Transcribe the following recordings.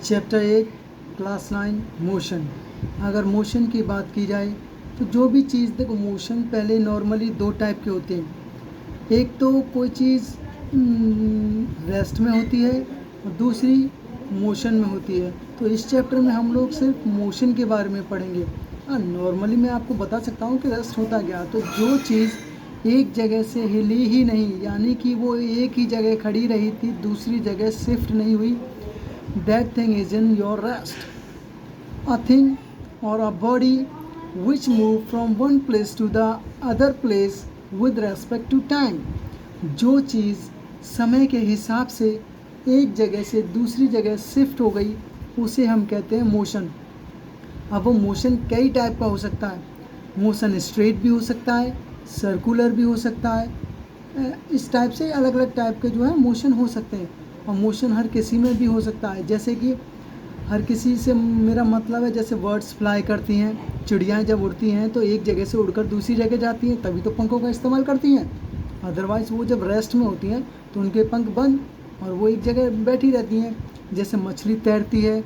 Chapter 8 class 9 motion. अगर motion की बात की जाए तो जो भी चीज़, देखो मोशन पहले नॉर्मली दो टाइप के होते हैं। एक तो कोई चीज़ रेस्ट में होती है और दूसरी मोशन में होती है। तो इस चैप्टर में हम लोग सिर्फ मोशन के बारे में पढ़ेंगे। हाँ, नॉर्मली मैं आपको बता सकता हूँ कि रेस्ट होता क्या। तो जो चीज़ एक जगह से हिली ही नहीं, यानी कि वो एक ही जगह खड़ी रही थी, दूसरी जगह शिफ्ट नहीं हुई, that thing is in your rest. A thing or a body which move from one place to the other place with respect to time. जो चीज़ समय के हिसाब से एक जगह से दूसरी जगह शिफ्ट हो गई उसे हम कहते हैं मोशन। अब वो मोशन कई टाइप का हो सकता है। मोशन स्ट्रेट भी हो सकता है, सर्कुलर भी हो सकता है। इस टाइप से अलग अलग टाइप के जो है मोशन हो सकते हैं। और मोशन हर किसी में भी हो सकता है। जैसे कि हर किसी से मेरा मतलब है, जैसे बर्ड्स फ्लाई करती हैं, चिड़ियाँ जब उड़ती हैं तो एक जगह से उड़कर दूसरी जगह जाती हैं, तभी तो पंखों का इस्तेमाल करती हैं। अदरवाइज़ वो जब रेस्ट में होती हैं तो उनके पंख बंद और वो एक जगह बैठी रहती हैं। जैसे मछली तैरती है,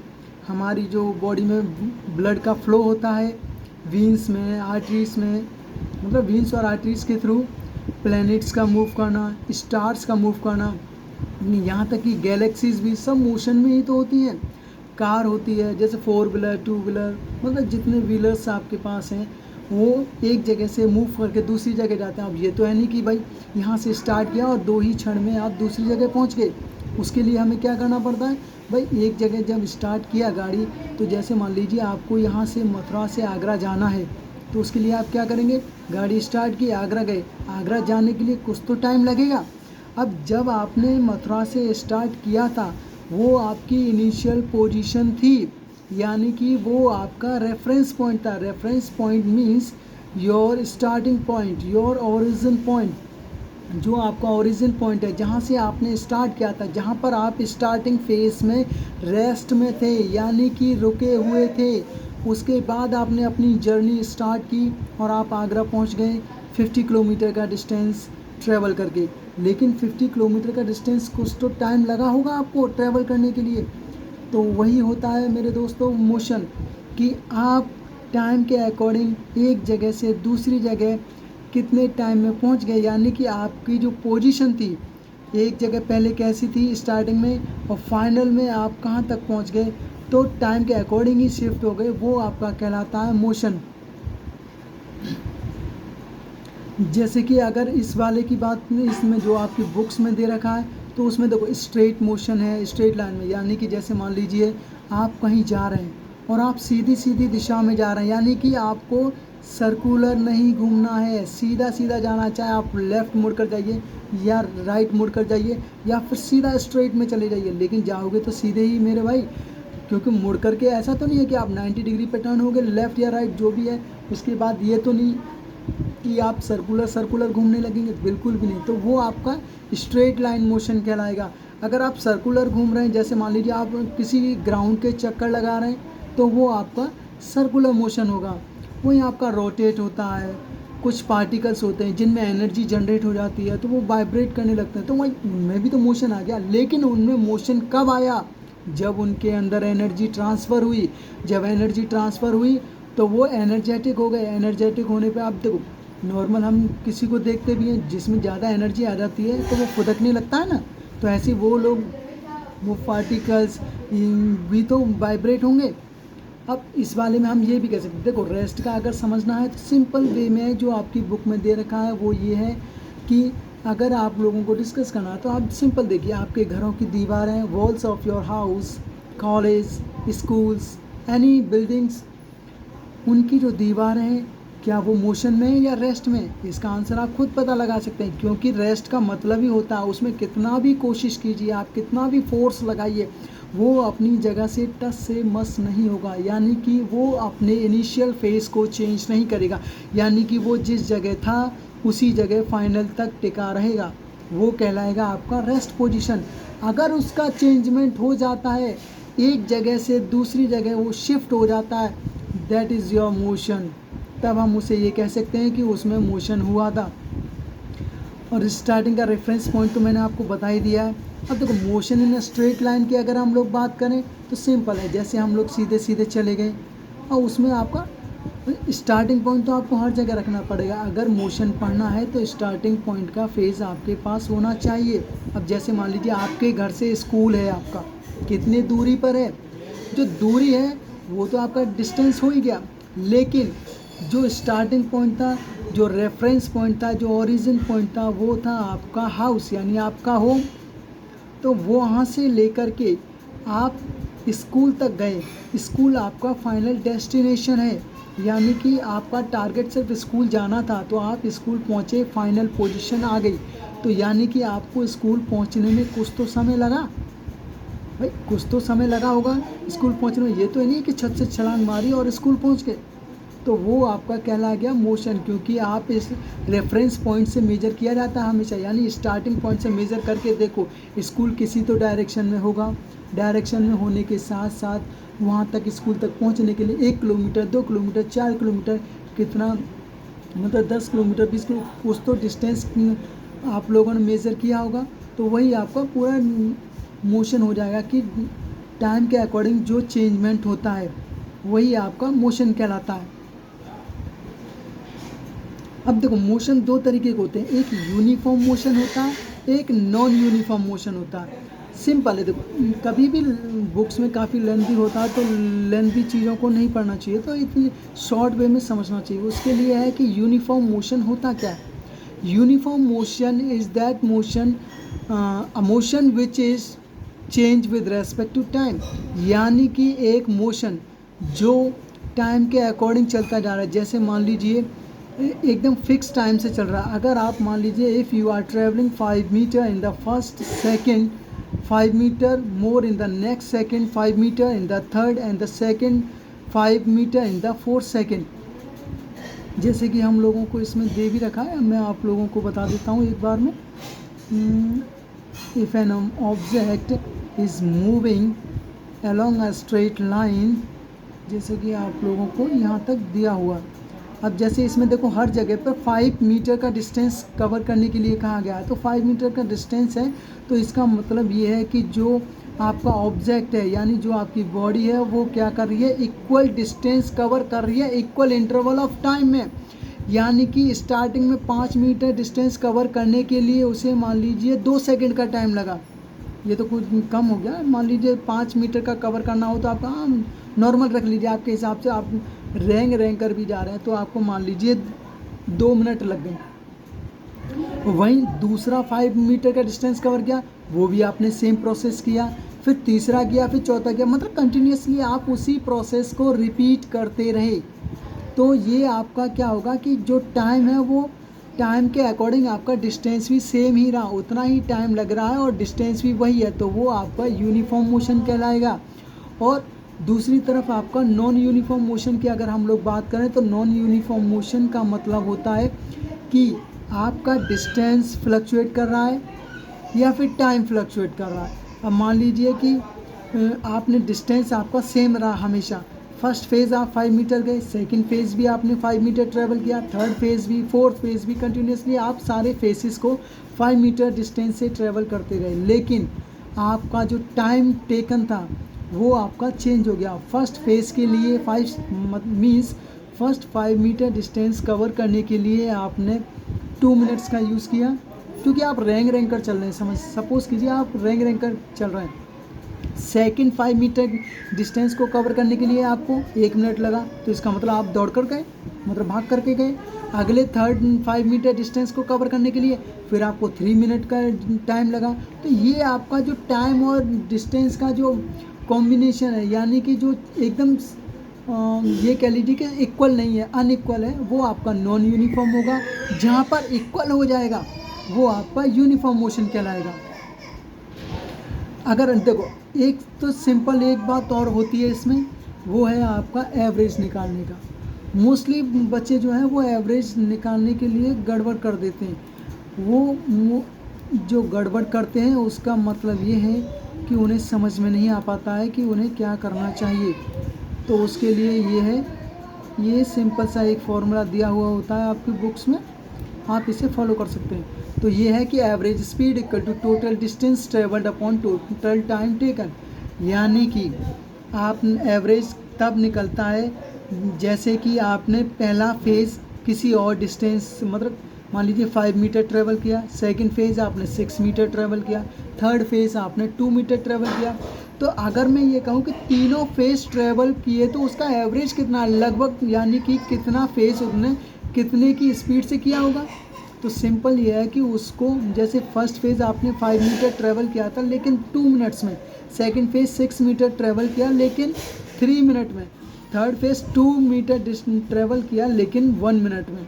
हमारी जो बॉडी में ब्लड का फ्लो होता है वीन्स में, आर्टरीज में, मतलब वीन्स और आर्टरीज के थ्रू प्लैनेट्स का मूव करना, स्टार्स का मूव करना, यहाँ तक कि गैलेक्सीज भी सब मोशन में ही तो होती हैं। कार होती है, जैसे 4 व्हीलर 2 व्हीलर, मतलब जितने व्हीलर्स आपके पास हैं वो एक जगह से मूव करके दूसरी जगह जाते हैं। अब ये तो है नहीं कि भाई यहाँ से स्टार्ट किया और 2 ही क्षण में आप दूसरी जगह पहुँच गए। उसके लिए हमें क्या करना पड़ता है भाई, एक जगह जब स्टार्ट किया गाड़ी, तो जैसे मान लीजिए आपको यहाँ से मथुरा से आगरा जाना है, तो उसके लिए आप क्या करेंगे, गाड़ी स्टार्ट की, आगरा गए। आगरा जाने के लिए कुछ तो टाइम लगेगा। अब जब आपने मथुरा से स्टार्ट किया था वो आपकी इनिशियल पोजीशन थी, यानी कि वो आपका रेफरेंस पॉइंट था। Reference point means your starting point, your origin point. जो आपका ओरिजिन पॉइंट है, जहाँ से आपने स्टार्ट किया था, जहाँ पर आप स्टार्टिंग फेज में रेस्ट में थे, यानी कि रुके हुए थे। उसके बाद आपने अपनी जर्नी स्टार्ट की और आप आगरा पहुँच गए 50 किलोमीटर का डिस्टेंस ट्रैवल करके। लेकिन 50 किलोमीटर का डिस्टेंस कुछ तो टाइम लगा होगा आपको ट्रैवल करने के लिए। तो वही होता है मेरे दोस्तों मोशन, कि आप टाइम के अकॉर्डिंग एक जगह से दूसरी जगह कितने टाइम में पहुंच गए, यानी कि आपकी जो पोजीशन थी एक जगह पहले कैसी थी स्टार्टिंग में और फाइनल में आप कहां तक पहुंच गए, तो टाइम के अकॉर्डिंग ही शिफ्ट हो गए, वो आपका कहलाता है मोशन। जैसे कि अगर इस वाले की बात में, इसमें जो आपकी बुक्स में दे रखा है, तो उसमें देखो स्ट्रेट मोशन है, स्ट्रेट लाइन में, यानी कि जैसे मान लीजिए आप कहीं जा रहे हैं और आप सीधी सीधी दिशा में जा रहे हैं, यानी कि आपको सर्कुलर नहीं घूमना है, सीधा सीधा जाना। चाहे आप लेफ़्ट मुड़ कर जाइए या राइट मुड़ कर जाइए या फिर सीधा स्ट्रेट में चले जाइए, लेकिन जाओगे तो सीधे ही मेरे भाई, क्योंकि मुड़ करके ऐसा तो नहीं है कि आप 90 डिग्री पे टर्न हो गए, लेफ़्ट या राइट जो भी है। उसके बाद ये तो नहीं कि आप सर्कुलर घूमने लगेंगे, बिल्कुल भी नहीं। तो वो आपका स्ट्रेट लाइन मोशन कहलाएगा। अगर आप सर्कुलर घूम रहे हैं, जैसे मान लीजिए आप किसी ग्राउंड के चक्कर लगा रहे हैं, तो वो आपका सर्कुलर मोशन होगा। वहीं आपका रोटेट होता है, कुछ पार्टिकल्स होते हैं जिनमें एनर्जी जनरेट हो जाती है तो वो वाइब्रेट करने लगते हैं, तो वही उनमें भी तो मोशन आ गया। लेकिन उनमें मोशन कब आया, जब उनके अंदर एनर्जी ट्रांसफ़र हुई। जब एनर्जी ट्रांसफ़र हुई तो वो एनर्जेटिक हो गए। एनर्जेटिक होने पे आप देखो, नॉर्मल हम किसी को देखते भी हैं जिसमें ज़्यादा एनर्जी आ जाती है तो वो फुदकने लगता है ना, तो ऐसे वो लोग, वो पार्टिकल्स भी तो वाइब्रेट होंगे। अब इस वाले में हम ये भी कह सकते हैं, देखो रेस्ट का अगर समझना है तो सिंपल वे में जो आपकी बुक में दे रखा है वो ये है कि अगर आप लोगों को डिस्कस करना है तो आप सिंपल देखिए, आपके घरों की दीवारें, walls of your house, college, schools, any buildings, उनकी जो दीवारें हैं क्या वो मोशन में है या रेस्ट में? इसका आंसर आप खुद पता लगा सकते हैं, क्योंकि रेस्ट का मतलब ही होता है उसमें कितना भी कोशिश कीजिए आप, कितना भी फोर्स लगाइए, वो अपनी जगह से टस से मस नहीं होगा, यानी कि वो अपने इनिशियल फेज को चेंज नहीं करेगा, यानी कि वो जिस जगह था उसी जगह फाइनल तक टिका रहेगा। वो कहलाएगा आपका रेस्ट पोजीशन। अगर उसका चेंजमेंट हो जाता है, एक जगह से दूसरी जगह वो शिफ्ट हो जाता है, दैट इज़ योर मोशन। तब हम उसे ये कह सकते हैं कि उसमें मोशन हुआ था। और स्टार्टिंग का रेफरेंस पॉइंट तो मैंने आपको बता ही दिया है, अब देखो मोशन इन स्ट्रेट लाइन की अगर हम लोग बात करें तो सिंपल है, जैसे हम लोग सीधे सीधे चले गए और उसमें आपका स्टार्टिंग पॉइंट तो आपको हर जगह रखना पड़ेगा। अगर मोशन पढ़ना है तो स्टार्टिंग पॉइंट का फेज़ आपके पास होना चाहिए। अब जैसे मान लीजिए आपके घर से स्कूल है आपका, कितनी दूरी पर है, जो दूरी है वो तो आपका डिस्टेंस हो ही गया, लेकिन जो स्टार्टिंग पॉइंट था, जो रेफरेंस पॉइंट था, जो ओरिजिन पॉइंट था, वो था आपका हाउस यानी आपका होम। तो वो वहाँ से लेकर के आप स्कूल तक गए, स्कूल आपका फाइनल डेस्टिनेशन है, यानी कि आपका टारगेट सिर्फ स्कूल जाना था तो आप स्कूल पहुँचे, फाइनल पोजीशन आ गई। तो यानी कि आपको स्कूल पहुँचने में कुछ तो समय लगा भाई, कुछ तो समय लगा होगा स्कूल पहुँचने में। ये तो नहीं कि छत से छलांग मारी और स्कूल पहुँच गए। तो वो आपका कहला गया मोशन, क्योंकि आप इस रेफरेंस पॉइंट से मेजर किया जाता है हमेशा, यानी स्टार्टिंग पॉइंट से मेजर करके देखो स्कूल किसी तो डायरेक्शन में होगा, डायरेक्शन में होने के साथ साथ वहाँ तक स्कूल तक पहुँचने के लिए 1 किलोमीटर 2 किलोमीटर 4 किलोमीटर कितना, मतलब 10 किलोमीटर 20 किलोमीटर कुछ तो डिस्टेंस आप लोगों ने मेज़र किया होगा। तो वही आपका पूरा मोशन हो जाएगा कि टाइम के अकॉर्डिंग जो चेंजमेंट होता है वही आपका मोशन कहलाता है। अब देखो मोशन दो तरीके के होते हैं, एक यूनिफॉर्म मोशन होता है, एक नॉन यूनिफॉर्म मोशन होता है। सिंपल है, देखो कभी भी बुक्स में काफ़ी लेंथी होता है तो लेंथी चीज़ों को नहीं पढ़ना चाहिए, तो इतनी शॉर्ट वे में समझना चाहिए। उसके लिए है कि यूनिफॉर्म मोशन होता क्या है। Uniform motion is that motion a motion which is change with respect to time, यानी कि एक मोशन जो टाइम के अकॉर्डिंग चलता जा रहा है। जैसे मान लीजिए एकदम फिक्स टाइम से चल रहा है। अगर आप मान लीजिए if you are travelling 5 metre in the first second, 5 metre more in the next second, 5 metre in the third and the second, 5 metre in the fourth second, जैसे कि हम लोगों को इसमें दे भी रखा है, मैं आप लोगों को बता देता हूँ एक बार में। If an object is moving along a straight line, जैसे कि आप लोगों को यहाँ तक दिया हुआ। अब जैसे इसमें देखो हर जगह पर 5 मीटर का डिस्टेंस कवर करने के लिए कहा गया है, तो 5 मीटर का डिस्टेंस है, तो इसका मतलब ये है कि जो आपका ऑब्जेक्ट है यानी जो आपकी बॉडी है वो क्या कर रही है, इक्वल डिस्टेंस कवर कर रही है इक्वल इंटरवल ऑफ टाइम में। यानी कि स्टार्टिंग में 5 मीटर डिस्टेंस कवर करने के लिए उसे मान लीजिए 2 सेकंड का टाइम लगा, ये तो कुछ कम हो गया। मान लीजिए 5 मीटर का कवर करना हो तो आपका नॉर्मल रख लीजिए, आपके हिसाब से आप रेंग कर भी जा रहे हैं तो आपको मान लीजिए 2 मिनट लग गए। वहीं दूसरा 5 मीटर का डिस्टेंस कवर किया, वो भी आपने सेम प्रोसेस किया, फिर तीसरा किया, फिर चौथा किया, मतलब कंटिन्यूसली आप उसी प्रोसेस को रिपीट करते रहे। तो ये आपका क्या होगा कि जो टाइम है वो टाइम के अकॉर्डिंग आपका डिस्टेंस भी सेम ही रहा, उतना ही टाइम लग रहा है और डिस्टेंस भी वही है, तो वो आपका यूनिफॉर्म मोशन कहलाएगा। और दूसरी तरफ आपका नॉन यूनिफॉर्म मोशन की अगर हम लोग बात करें तो नॉन यूनिफॉर्म मोशन का मतलब होता है कि आपका डिस्टेंस फ्लक्चुएट कर रहा है या फिर टाइम फ्लक्चुएट कर रहा है। अब मान लीजिए कि आपने डिस्टेंस आपका सेम रहा हमेशा, फर्स्ट फेज़ आप 5 मीटर गए, सेकंड फेज़ भी आपने 5 मीटर ट्रेवल किया, थर्ड फेज़ भी, फोर्थ फेज़ भी, कंटिन्यूसली आप सारे फेसेस को 5 मीटर डिस्टेंस से ट्रेवल करते रहे, लेकिन आपका जो टाइम टेकन था वो आपका चेंज हो गया। फर्स्ट फेज़ के लिए 5 means first 5 metre distance cover करने के लिए आपने 2 मिनट्स का यूज़ किया, क्योंकि आप रेंग कर चल रहे हैं। सपोज़ कीजिए आप रेंग कर चल रहे हैं, सेकंड 5 मीटर डिस्टेंस को कवर करने के लिए आपको 1 मिनट लगा, तो इसका मतलब आप दौड़ कर गए, मतलब भाग करके गए। अगले थर्ड 5 मीटर डिस्टेंस को कवर करने के लिए फिर आपको 3 मिनट का टाइम लगा। तो ये आपका जो टाइम और डिस्टेंस का जो कॉम्बिनेशन है, यानी कि जो एकदम ये कह लीजिए कि इक्वल नहीं है, अनइक्वल है, वो आपका नॉन यूनिफॉर्म होगा। जहाँ पर इक्वल हो जाएगा वो आपका यूनिफॉर्म मोशन कहलाएगा। अगर देखो एक तो सिंपल एक बात और होती है इसमें, वो है आपका एवरेज निकालने का। मोस्टली बच्चे जो हैं वो एवरेज निकालने के लिए गड़बड़ कर देते हैं। वो जो गड़बड़ करते हैं उसका मतलब ये है कि उन्हें समझ में नहीं आ पाता है कि उन्हें क्या करना चाहिए। तो उसके लिए ये है, ये सिंपल सा एक फॉर्मूला दिया हुआ होता है आपकी बुक्स में, आप इसे फॉलो कर सकते हैं। तो ये है कि average speed equal to total distance travelled upon total time taken, यानी कि आप एवरेज तब निकलता है जैसे कि आपने पहला फेज़ किसी और डिस्टेंस, मतलब मान लीजिए 5 मीटर ट्रेवल किया, सेकंड फेज़ आपने 6 मीटर ट्रेवल किया, थर्ड फेज़ आपने 2 मीटर ट्रेवल किया। तो अगर मैं ये कहूँ कि तीनों फेज़ ट्रेवल किए तो उसका एवरेज कितना लगभग, यानी कि कितना फेज़ उसने कितने की स्पीड से किया होगा। तो सिंपल ये है कि उसको, जैसे फर्स्ट फेज़ आपने 5 मीटर ट्रेवल किया था लेकिन 2 मिनट्स में, सेकंड फेज़ 6 मीटर ट्रेवल किया लेकिन 3 मिनट में, थर्ड फेज़ 2 मीटर ट्रेवल किया लेकिन 1 मिनट में।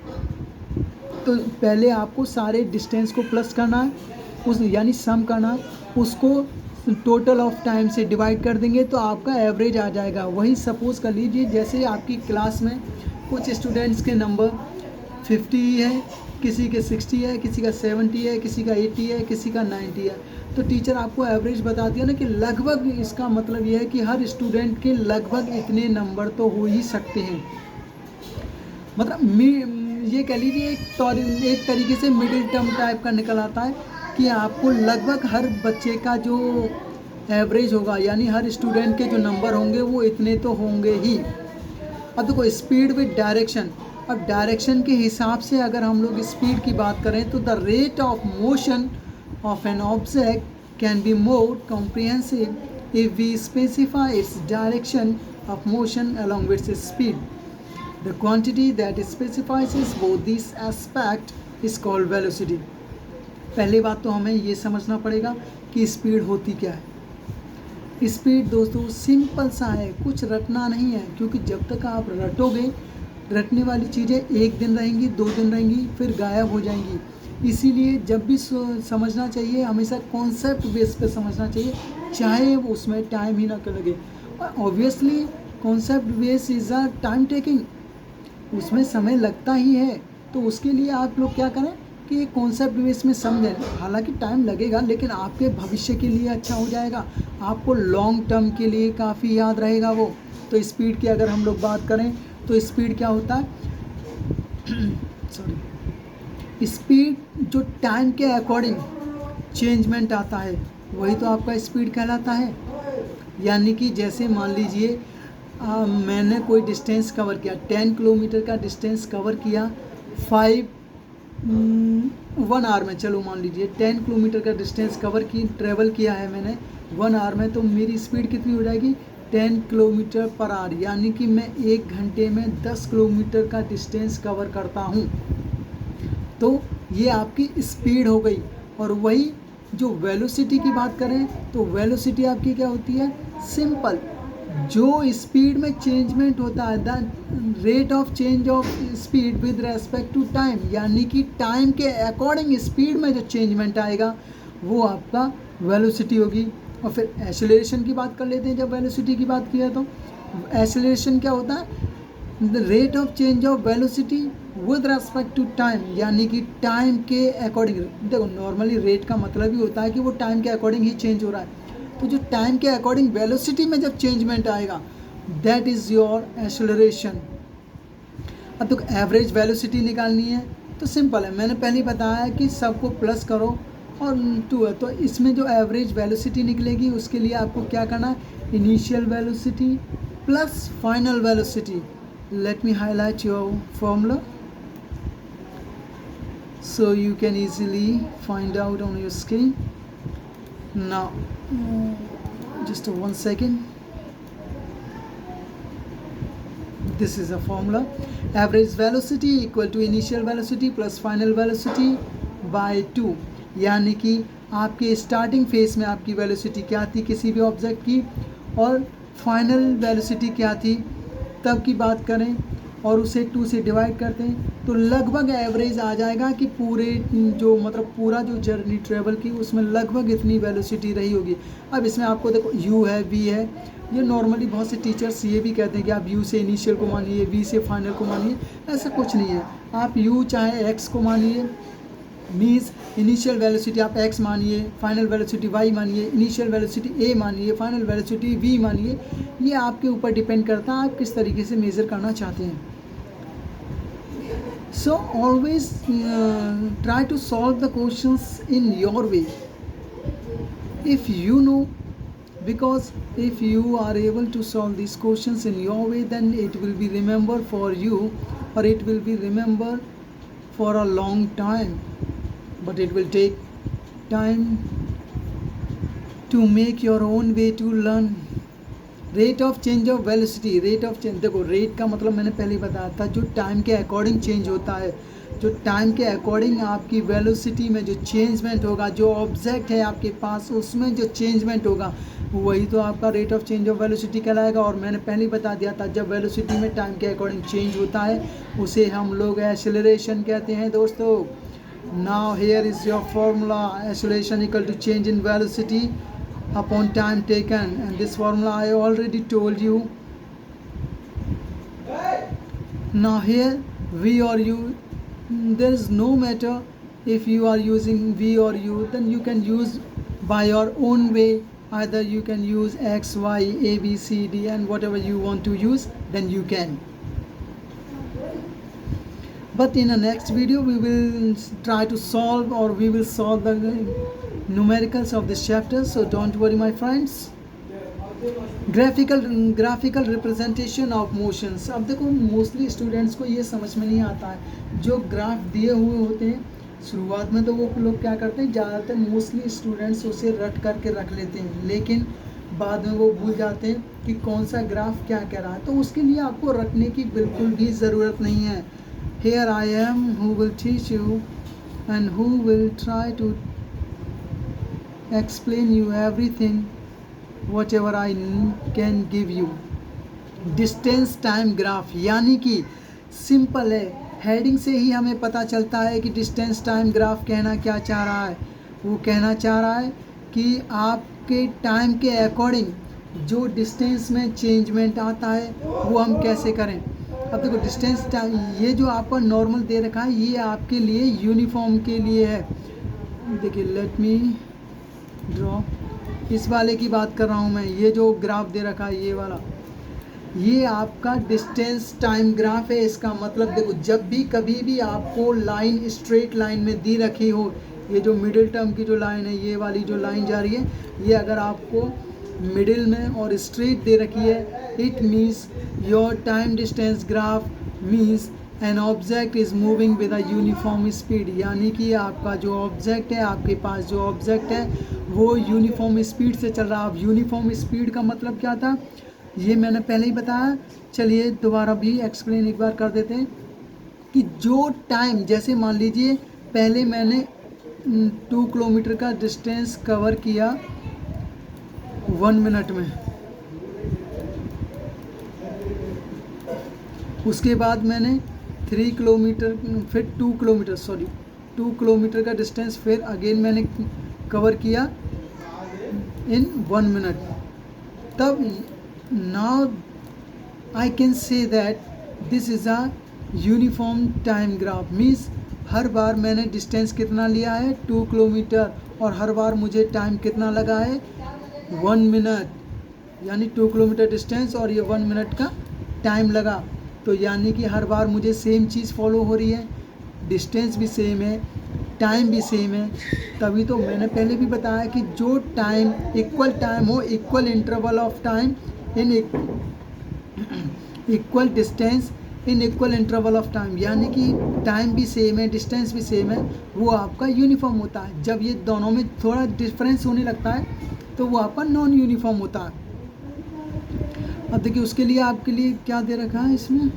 तो पहले आपको सारे डिस्टेंस को प्लस करना है, उस यानी सम करना है, उसको टोटल ऑफ टाइम से डिवाइड कर देंगे तो आपका एवरेज आ जाएगा। वही सपोज़ कर लीजिए जैसे आपकी क्लास में कुछ स्टूडेंट्स के नंबर 50 है, किसी के 60 है, किसी का 70 है, किसी का 80 है, किसी का 90 है। तो टीचर आपको एवरेज बता दिया ना कि लगभग, इसका मतलब यह है कि हर स्टूडेंट के लगभग इतने नंबर तो हो ही सकते हैं। मतलब ये कह लीजिए एक तरीके से मिडिल टर्म टाइप का निकल आता है कि आपको लगभग हर बच्चे का जो एवरेज होगा, यानी हर स्टूडेंट के जो नंबर होंगे वो इतने तो होंगे ही। अब देखो स्पीड विद डायरेक्शन, अब डायरेक्शन के हिसाब से अगर हम लोग स्पीड की बात करें तो the rate of motion of an object can be more comprehensive if we specify its direction of motion along with its speed. The quantity that specifies both these aspects is called velocity। पहली बात तो हमें ये समझना पड़ेगा कि speed होती क्या है। स्पीड दोस्तों सिंपल सा है, कुछ रटना नहीं है, क्योंकि जब तक आप रटोगे, रटने वाली चीज़ें एक दिन रहेंगी, 2 दिन रहेंगी, फिर गायब हो जाएंगी। इसीलिए जब भी समझना चाहिए हमेशा कॉन्सेप्ट बेस पे समझना चाहिए, चाहे उसमें टाइम ही ना लगे। और obviously concept base is a time taking, उसमें समय लगता ही है। तो उसके लिए आप लोग क्या करें कि कॉन्सेप्ट बेस में समझें, हालांकि टाइम लगेगा लेकिन आपके भविष्य के लिए अच्छा हो जाएगा, आपको लॉन्ग टर्म के लिए काफ़ी याद रहेगा वो। तो स्पीड की अगर हम लोग बात करें तो स्पीड क्या होता है सॉरी, स्पीड जो टाइम के अकॉर्डिंग चेंजमेंट आता है वही तो आपका स्पीड कहलाता है। यानी कि जैसे मान लीजिए मैंने कोई डिस्टेंस कवर किया, 10 किलोमीटर का डिस्टेंस कवर किया 1 आवर में, चलो मान लीजिए 10 किलोमीटर का डिस्टेंस ट्रेवल किया है मैंने 1 आवर में, तो मेरी स्पीड कितनी हो जाएगी 10 किलोमीटर पर आवर, यानी कि मैं 1 घंटे में 10 किलोमीटर का डिस्टेंस कवर करता हूँ। तो ये आपकी स्पीड हो गई। और वही जो वेलोसिटी की बात करें तो वेलोसिटी आपकी क्या होती है, सिंपल, जो स्पीड में चेंजमेंट होता है, the rate of change of speed with respect to time, यानी कि टाइम के अकॉर्डिंग स्पीड में जो चेंजमेंट आएगा वो आपका वेलोसिटी होगी। और फिर एक्सेलरेशन की बात कर लेते हैं। जब वेलोसिटी की बात की है तो एक्सेलरेशन क्या होता है, the rate of change of velocity with respect to time, यानी कि टाइम के अकॉर्डिंग। देखो नॉर्मली रेट का मतलब ही होता है कि वो टाइम के अकॉर्डिंग ही चेंज हो रहा है, तो जो टाइम के अकॉर्डिंग वेलोसिटी में जब चेंजमेंट आएगा दैट इज़ योर एक्सेलरेशन। अब तो एवरेज वेलोसिटी निकालनी है तो सिंपल है, मैंने पहले ही बताया कि सबको प्लस करो और 2 है, तो इसमें जो एवरेज वेलोसिटी निकलेगी उसके लिए आपको क्या करना है, initial velocity plus final velocity. Let me highlight your formula so you can easily find out on your screen now. Just 1 second. This is a formula, average velocity equal to initial velocity plus final velocity by 2, यानी कि आपके starting phase में आपकी velocity क्या थी किसी भी object की और फाइनल वेलोसिटी क्या थी तब की बात करें और उसे 2 से डिवाइड करते हैं तो लगभग एवरेज आ जाएगा कि पूरे जो मतलब पूरा जो जर्नी ट्रेवल की उसमें लगभग इतनी वेलोसिटी रही होगी। अब इसमें आपको देखो u है v है, ये नॉर्मली बहुत से टीचर्स ये भी कहते हैं कि आप u से इनिशियल को मानिए v से फाइनल को मानिए, ऐसा कुछ नहीं है। आप u चाहे x को मानिए, मीन्स इनिशियल वेलोसिटी आप x मानिए, फाइनल वेलोसिटी y मानिए, इनिशियल वेलोसिटी a मानिए, फाइनल वेलोसिटी v मानिए, ये आपके ऊपर डिपेंड करता है आप किस तरीके से मेज़र करना चाहते हैं। So always try to solve the questions in your way. If you know, because if you are able to solve these questions in your way, then it will be remembered for you, or it will be remembered for a long time. But it will take time to make your own way to learn. Rate of change of velocity, rate of change, देखो rate का मतलब मैंने पहले ही बताया था, जो time के according change होता है, जो टाइम के अकॉर्डिंग आपकी वेलोसिटी में जो चेंजमेंट होगा, जो ऑब्जेक्ट है आपके पास उसमें जो चेंजमेंट होगा, वही तो आपका rate of change of velocity कहलाएगा। और मैंने पहले ही बता दिया था, जब वेलोसिटी में टाइम के अकॉर्डिंग चेंज होता है उसे हम लोग एक्सेलरेशन कहते हैं दोस्तों। Now here is your formula, acceleration equal to change in velocity upon time taken, and this formula I already told you. Now here v or u, there is no matter if you are using v or u, then you can use by your own way. Either you can use x, y, a, b, c, d, and whatever you want to use, then you can. But in the next video we will try to solve, or we will solve the numericals of this chapter, so don't worry my friends. Graphical representation of motions. अब देखो mostly students को ये समझ में नहीं आता है, जो ग्राफ दिए हुए होते हैं शुरुआत में तो वो लोग क्या करते हैं, ज़्यादातर मोस्टली स्टूडेंट्स उसे रट करके रख लेते हैं, लेकिन बाद में वो भूल जाते हैं कि कौन सा ग्राफ क्या कह रहा है। तो उसके लिए आपको रटने की बिल्कुल भी ज़रूरत नहीं है। Here I am who will teach you and who will try to explain you everything whatever I can give you. Distance time graph, यानी कि सिंपल है, हेडिंग से ही हमें पता चलता है कि डिस्टेंस टाइम ग्राफ कहना क्या चाह रहा है। वो कहना चाह रहा है कि आपके टाइम के अकॉर्डिंग जो डिस्टेंस में चेंजमेंट आता है वो हम कैसे करें। अब देखो डिस्टेंस टाइम, ये जो आपका नॉर्मल दे रखा है ये आपके लिए यूनिफॉर्म के लिए है। देखिए लेट मी ड्रॉ, इस वाले की बात कर रहा हूँ मैं, ये जो ग्राफ दे रखा है ये वाला, ये आपका डिस्टेंस टाइम ग्राफ है। इसका मतलब देखो जब भी कभी भी आपको लाइन स्ट्रेट लाइन में दी रखी हो, ये जो मिडिल टर्म की जो लाइन है, ये वाली जो लाइन जा रही है, ये अगर आपको मिडिल में और स्ट्रेट दे रखी है, it means your time distance graph means an object is moving with a uniform speed, यानी कि आपका जो ऑब्जेक्ट है, आपके पास जो ऑब्जेक्ट है वो यूनिफॉर्म स्पीड से चल रहा है। अब यूनिफॉर्म स्पीड का मतलब क्या था, ये मैंने पहले ही बताया, चलिए दोबारा भी एक्सप्लेन एक बार कर देते हैं कि जो टाइम, जैसे मान लीजिए पहले मैंने 2 किलोमीटर का डिस्टेंस कवर किया 1 मिनट में, उसके बाद मैंने 3 किलोमीटर, फिर 2 किलोमीटर का डिस्टेंस फिर अगेन मैंने कवर किया इन 1 मिनट। तब now I can say that this is a uniform time graph, means हर बार मैंने डिस्टेंस कितना लिया है 2 किलोमीटर, और हर बार मुझे टाइम कितना लगा है 1 मिनट, यानी 2 किलोमीटर डिस्टेंस और ये 1 मिनट का टाइम लगा। तो यानी कि हर बार मुझे सेम चीज़ फॉलो हो रही है, डिस्टेंस भी सेम है, टाइम भी सेम है। तभी तो मैंने पहले भी बताया कि जो टाइम इक्वल टाइम हो, equal interval of time in equal distance in equal interval of time, यानी कि टाइम भी सेम है, डिस्टेंस भी सेम है, वो आपका यूनिफॉर्म होता है। जब ये दोनों में थोड़ा डिफरेंस होने लगता है तो वो आपका नॉन यूनिफॉर्म होता है। अब देखिए उसके लिए आपके लिए क्या दे रखा है इसमें,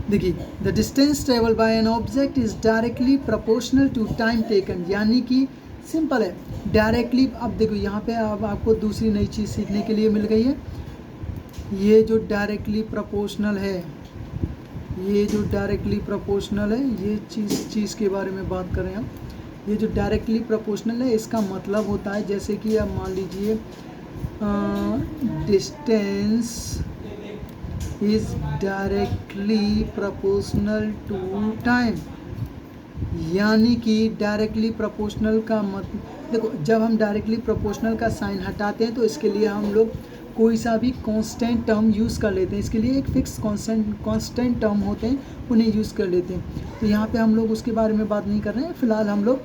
देखिए the distance travel by an object is directly proportional to time taken, यानी कि सिंपल है डायरेक्टली। अब देखो यहाँ पे अब आपको दूसरी नई चीज़ सीखने के लिए मिल गई है, ये जो डायरेक्टली प्रोपोर्शनल है, ये जो डायरेक्टली प्रोपोर्शनल है, ये चीज़ के बारे में बात करें हम। ये जो डायरेक्टली प्रोपोर्शनल है इसका मतलब होता है, जैसे कि अब मान लीजिए distance is directly proportional to time, यानी कि डायरेक्टली प्रोपोर्शनल का मतलब देखो जब हम डायरेक्टली प्रोपोर्शनल का साइन हटाते हैं तो इसके लिए हम लोग कोई सा भी कांस्टेंट टर्म यूज़ कर लेते हैं। इसके लिए एक फिक्स कांस्टेंट टर्म होते हैं, उन्हें यूज़ कर लेते हैं। तो यहाँ पे हम लोग उसके बारे में बात नहीं कर रहे हैं। फ़िलहाल हम लोग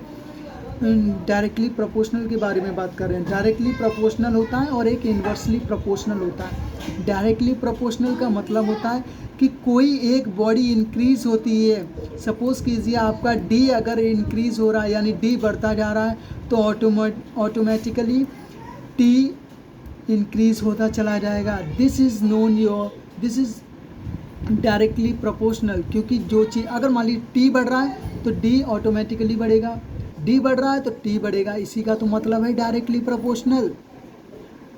डायरेक्टली प्रोपोर्शनल के बारे में बात कर रहे हैं। डायरेक्टली प्रोपोर्शनल होता है और एक इन्वर्सली प्रोपोर्शनल होता है। डायरेक्टली प्रोपोर्शनल का मतलब होता है कि कोई एक बॉडी इंक्रीज़ होती है। सपोज़ कीजिए आपका डी अगर इंक्रीज़ हो रहा है, यानी डी बढ़ता जा रहा है, तो ऑटोमेटिकली टी इंक्रीज़ होता चला जाएगा। दिस इज़ डायरेक्टली प्रोपोर्शनल, क्योंकि जो चीज़ अगर मान लीजिए टी बढ़ रहा है तो डी ऑटोमेटिकली बढ़ेगा, डी बढ़ रहा है तो टी बढ़ेगा। इसी का तो मतलब है डायरेक्टली प्रोपोर्शनल।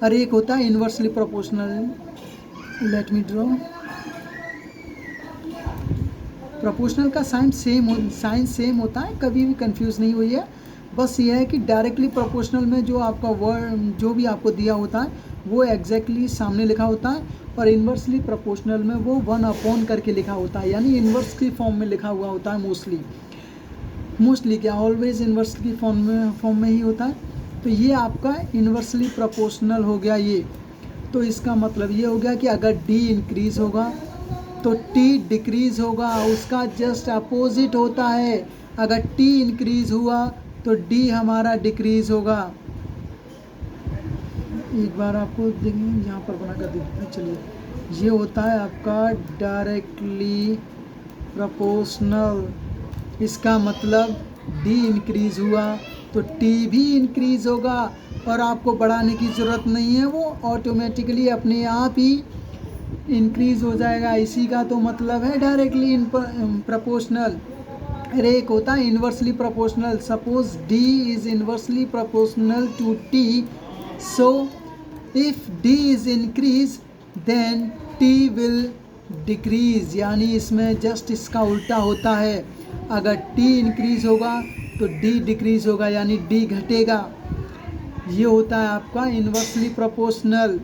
और एक होता है inversely proportional. Let me draw. Proportional का साइन सेम होता है, कभी भी कंफ्यूज नहीं हुई है। बस ये है कि डायरेक्टली प्रोपोर्शनल में जो आपका वर्ड जो भी आपको दिया होता है वो एग्जैक्टली सामने लिखा होता है, और इन्वर्सली प्रोपोर्शनल में वो 1/, करके लिखा होता है, यानी इन्वर्स की फॉर्म में लिखा हुआ होता है। मोस्टली क्या, ऑलवेज इन्वर्स की फॉर्म में ही होता है। तो ये आपका इन्वर्सली प्रोपोर्शनल हो गया ये। तो इसका मतलब ये हो गया कि अगर डी इंक्रीज़ होगा तो टी डिक्रीज़ होगा, उसका जस्ट अपोजिट होता है। अगर टी इंक्रीज़ हुआ तो डी हमारा डिक्रीज़ होगा। एक बार आपको देखेंगे, यहाँ पर बना कर देखते हैं। चलिए, ये होता है आपका डायरेक्टली प्रोपोर्शनल। इसका मतलब डी इंक्रीज़ हुआ तो टी भी इंक्रीज़ होगा, और आपको बढ़ाने की ज़रूरत नहीं है, वो ऑटोमेटिकली अपने आप ही इंक्रीज़ हो जाएगा। इसी का तो मतलब है डायरेक्टली प्रोपोर्शनल। अरे एक होता है inversely proportional. Suppose d is inversely proportional to t, so if d is increase then t will decrease, यानी इसमें जस्ट इसका उल्टा होता है। अगर टी इंक्रीज़ होगा तो डी डिक्रीज़ होगा, यानी डी घटेगा। ये होता है आपका इन्वर्सली प्रोपोर्शनल।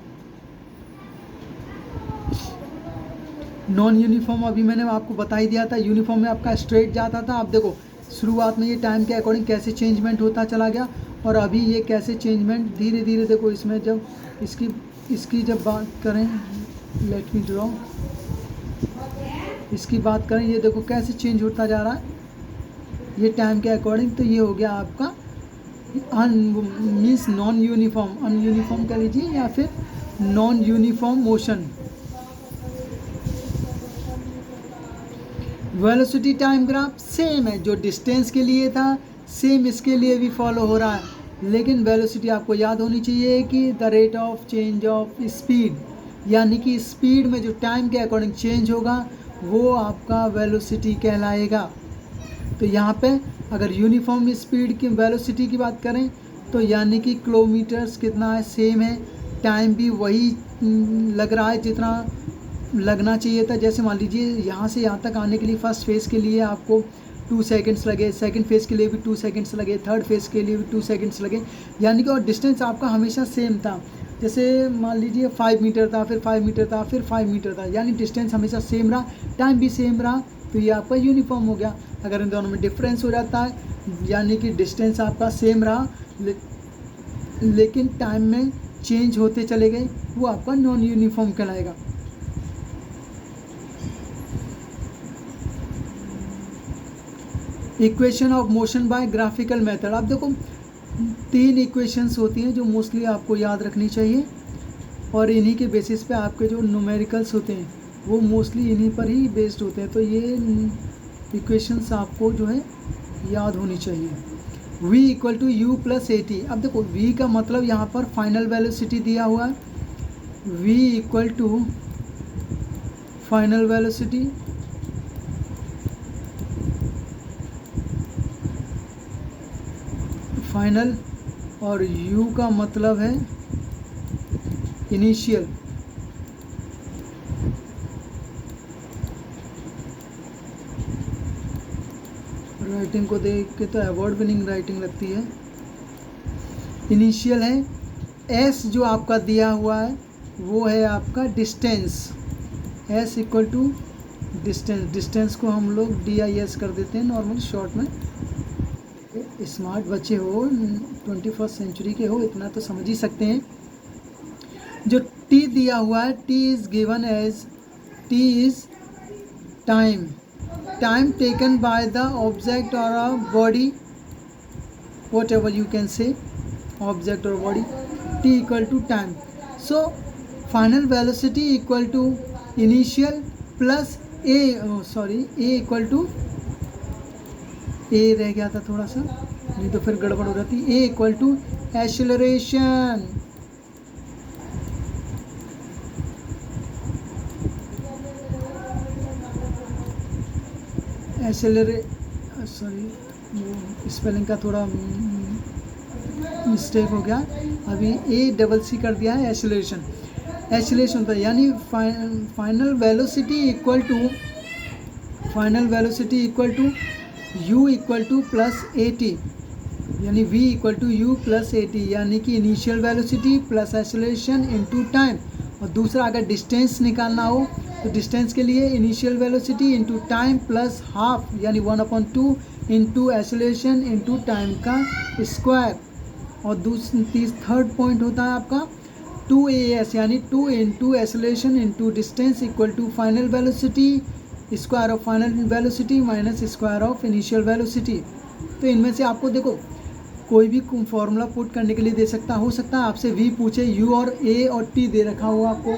नॉन यूनिफॉर्म अभी मैंने आपको बता ही दिया था। यूनिफॉर्म में आपका स्ट्रेट जाता था। आप देखो शुरुआत में ये टाइम के अकॉर्डिंग कैसे चेंजमेंट होता चला गया, और अभी ये कैसे चेंजमेंट धीरे धीरे, देखो इसमें जब इसकी जब बात करें, लेट मी ड्रॉ, इसकी बात करें, ये देखो कैसे चेंज होता जा रहा है ये टाइम के अकॉर्डिंग। तो ये हो गया आपका मीन्स नॉन यूनिफॉर्म, अनयूनिफॉर्म कह लीजिए, या फिर non uniform motion. Velocity time graph same है, जो डिस्टेंस के लिए था सेम इसके लिए भी फॉलो हो रहा है। लेकिन वेलोसिटी आपको याद होनी चाहिए कि the rate of change of speed, यानी कि स्पीड में जो टाइम के अकॉर्डिंग चेंज होगा वो आपका वेलोसिटी कहलाएगा। तो यहाँ पे अगर यूनिफॉर्म स्पीड की वेलोसिटी की बात करें तो यानी कि किलोमीटर्स कितना है, सेम है, टाइम भी वही लग रहा है जितना लगना चाहिए था। जैसे मान लीजिए यहाँ से यहाँ तक आने के लिए फर्स्ट फेज़ के लिए आपको 2 सेकंड्स लगे, सेकंड फेज़ के लिए भी 2 सेकंड्स लगे, थर्ड फेज़ के लिए भी 2 सेकंड्स लगे, यानी कि और डिस्टेंस आपका हमेशा सेम था। जैसे मान लीजिए 5 मीटर था, फिर 5 मीटर था, फिर 5 मीटर था, यानी डिस्टेंस हमेशा सेम रहा, टाइम भी सेम रहा, तो ये आपका यूनिफॉर्म हो गया। अगर इन दोनों में डिफरेंस हो जाता है, यानी कि डिस्टेंस आपका सेम रहा लेकिन टाइम में चेंज होते चले गए, वो आपका नॉन यूनिफॉर्म कहलाएगा। Equation of motion by graphical method. आप देखो 3 इक्वेशंस होती हैं जो मोस्टली आपको याद रखनी चाहिए, और इन्हीं के बेसिस पे आपके जो न्यूमेरिकल्स होते हैं वो मोस्टली इन्हीं पर ही बेस्ड होते हैं। तो ये इक्वेशंस आपको जो है याद होनी चाहिए। v equal to u plus a t. अब देखो v का मतलब यहाँ पर फाइनल वेलोसिटी दिया हुआ है, v equal to final velocity final, और u का मतलब है इनिशियल। राइटिंग को देख के तो अवार्ड विनिंग राइटिंग लगती है। इनिशियल है, s जो आपका दिया हुआ है वो है आपका distance, s equal to distance. Distance को हम लोग DIS कर देते हैं नॉर्मल शॉर्ट में। स्मार्ट बच्चे हो, 21st सेंचुरी के हो, इतना तो समझ ही सकते हैं। जो टी दिया हुआ है, t is given as, t is time, time taken by the object और a body, whatever you can say, object और body, t equal to time. So final velocity equal to initial plus a, sorry a equal to, a रह गया था थोड़ा सा, नहीं तो फिर गड़बड़ हो जाती. A equal to acceleration, sorry spelling का थोड़ा मिस्टेक हो गया, अभी ए डबल सी कर दिया है, एक्सेलरेशन. एक्सेलरेशन होता है यानी final velocity equal to u equal to plus a t, यानी v equal to u plus a t, यानी कि initial velocity plus acceleration into time. और दूसरा अगर डिस्टेंस निकालना हो तो डिस्टेंस के लिए initial velocity into time plus half, यानी 1/2 इंटू एक्सेलरेशन इंटू टाइम का स्क्वायर. और थर्ड पॉइंट होता है आपका 2as, यानी 2 into acceleration into distance equal to final velocity square of final velocity minus square of initial velocity. तो इनमें से आपको देखो कोई भी फॉर्मूला पुट करने के लिए दे सकता, हो सकता है आपसे v पूछे, u और a और t दे रखा हो आपको,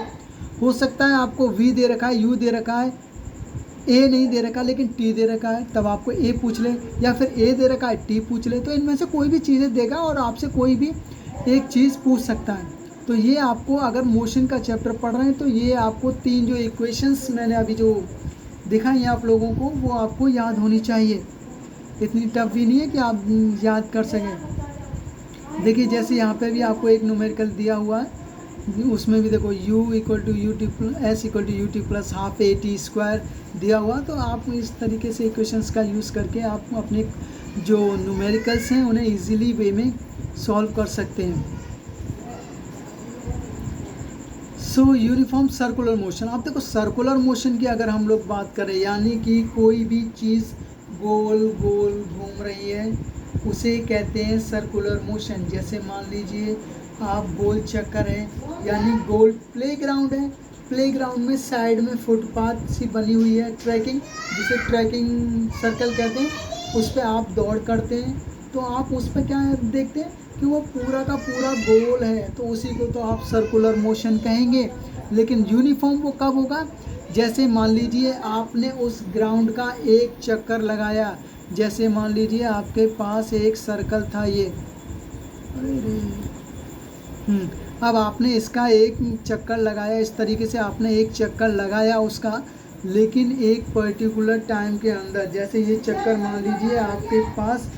हो सकता है आपको v दे रखा है, u दे रखा है, a नहीं दे रखा लेकिन t दे रखा है, तब आपको a पूछ ले, या फिर a दे रखा है t पूछ ले. तो इनमें से कोई भी चीज़ें देगा और आपसे कोई भी एक चीज़ पूछ सकता है. तो ये आपको अगर मोशन का चैप्टर पढ़ रहे हैं तो ये आपको तीन जो इक्वेशंस मैंने अभी जो दिखाई हैं आप लोगों को, वो आपको याद होनी चाहिए. इतनी टफ भी नहीं है कि आप याद कर सकें. देखिए जैसे यहाँ पे भी आपको एक न्यूमेरिकल दिया हुआ है, उसमें भी देखो u equal to u t s equal to u t plus half a t square दिया हुआ. तो आप इस तरीके से इक्वेशंस का यूज़ करके आप अपने जो न्यूमेरिकल्स हैं उन्हें इजीली वे में सॉल्व कर सकते हैं. सो यूनिफॉर्म सर्कुलर मोशन. अब देखो सर्कुलर मोशन की अगर हम लोग बात करें, यानी कि कोई भी चीज़ गोल गोल घूम रही है उसे कहते हैं सर्कुलर मोशन. जैसे मान लीजिए आप गोल चक्कर है, यानी गोल प्लेग्राउंड है, प्लेग्राउंड में साइड में फुटपाथ सी बनी हुई है, ट्रैकिंग, जिसे ट्रैकिंग सर्कल कहते हैं, उस पर आप दौड़ करते हैं तो आप उस पर क्या देखते हैं कि वो पूरा का पूरा गोल है, तो उसी को तो आप सर्कुलर मोशन कहेंगे. लेकिन यूनिफॉर्म वो कब होगा, जैसे मान लीजिए आपने उस ग्राउंड का एक चक्कर लगाया, जैसे मान लीजिए आपके पास एक सर्कल था ये, अब आपने इसका एक चक्कर लगाया, इस तरीके से आपने एक चक्कर लगाया उसका, लेकिन एक पर्टिकुलर टाइम के अंदर, जैसे ये चक्कर मान लीजिए आपके पास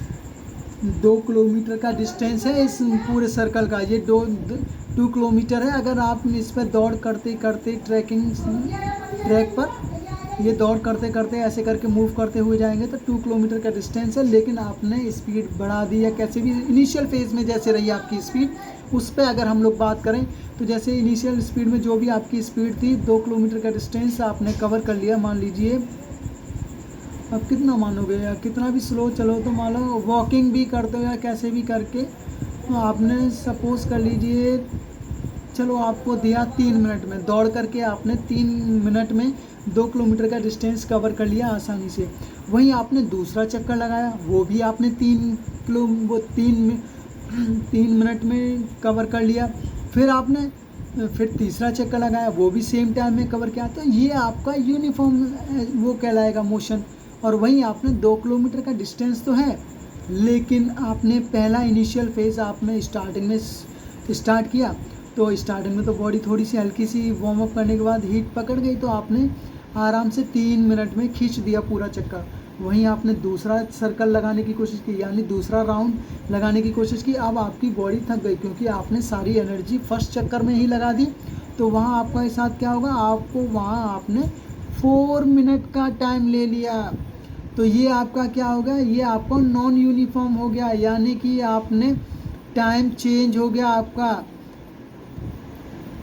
2 किलोमीटर का डिस्टेंस है इस पूरे सर्कल का, ये 2 किलोमीटर है. अगर आप इस पर दौड़ करते करते ट्रैक पर ये दौड़ करते करते ऐसे करके मूव करते हुए जाएंगे तो 2 किलोमीटर का डिस्टेंस है, लेकिन आपने स्पीड बढ़ा दी, या कैसे भी इनिशियल फेज़ में जैसे रही आपकी स्पीड, उस पर अगर हम लोग बात करें तो जैसे इनिशियल स्पीड में जो भी आपकी स्पीड थी 2 किलोमीटर का डिस्टेंस आपने कवर कर लिया. मान लीजिए अब कितना मानोगे, या कितना भी स्लो चलो तो मान लो वॉकिंग भी करते हो या कैसे भी करके, तो आपने सपोज़ कर लीजिए चलो आपको दिया 3 मिनट में, दौड़ करके आपने 3 मिनट में 2 किलोमीटर का डिस्टेंस कवर कर लिया आसानी से. वहीं आपने दूसरा चक्कर लगाया, वो भी आपने 3 मिनट में कवर कर लिया. फिर तीसरा चक्कर लगाया, वो भी सेम टाइम में कवर किया. तो ये आपका यूनिफॉर्म वो कहलाएगा मोशन. और वहीं आपने 2 किलोमीटर का डिस्टेंस तो है, लेकिन आपने पहला इनिशियल फेज़ आपने स्टार्टिंग में स्टार्ट किया, तो स्टार्टिंग में तो बॉडी थोड़ी सी हल्की सी वार्म अप करने के बाद हीट पकड़ गई, तो आपने आराम से 3 मिनट में खींच दिया पूरा चक्कर. वहीं आपने दूसरा सर्कल लगाने की कोशिश की, यानी दूसरा राउंड लगाने की कोशिश की. अब आपकी बॉडी थक गई क्योंकि आपने सारी एनर्जी फर्स्ट चक्कर में ही लगा दी. तो वहाँ आपके साथ क्या होगा, आपको वहाँ आपने 4 मिनट का टाइम ले लिया. तो ये आपका क्या होगा, ये आपको नॉन यूनिफॉर्म हो गया, यानी कि आपने टाइम चेंज हो गया आपका,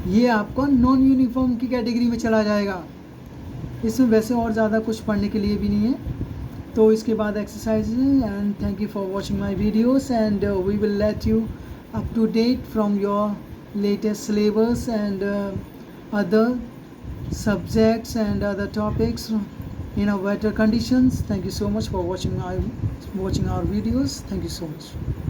ये आपको नॉन यूनिफॉर्म की कैटेगरी में चला जाएगा. इसमें वैसे और ज़्यादा कुछ पढ़ने के लिए भी नहीं है. तो इसके बाद exercise. And thank you for watching my videos, and we will let you up to date from your latest syllabus and other subjects and other topics in a better conditions. Thank you so much for watching our videos. Thank you so much.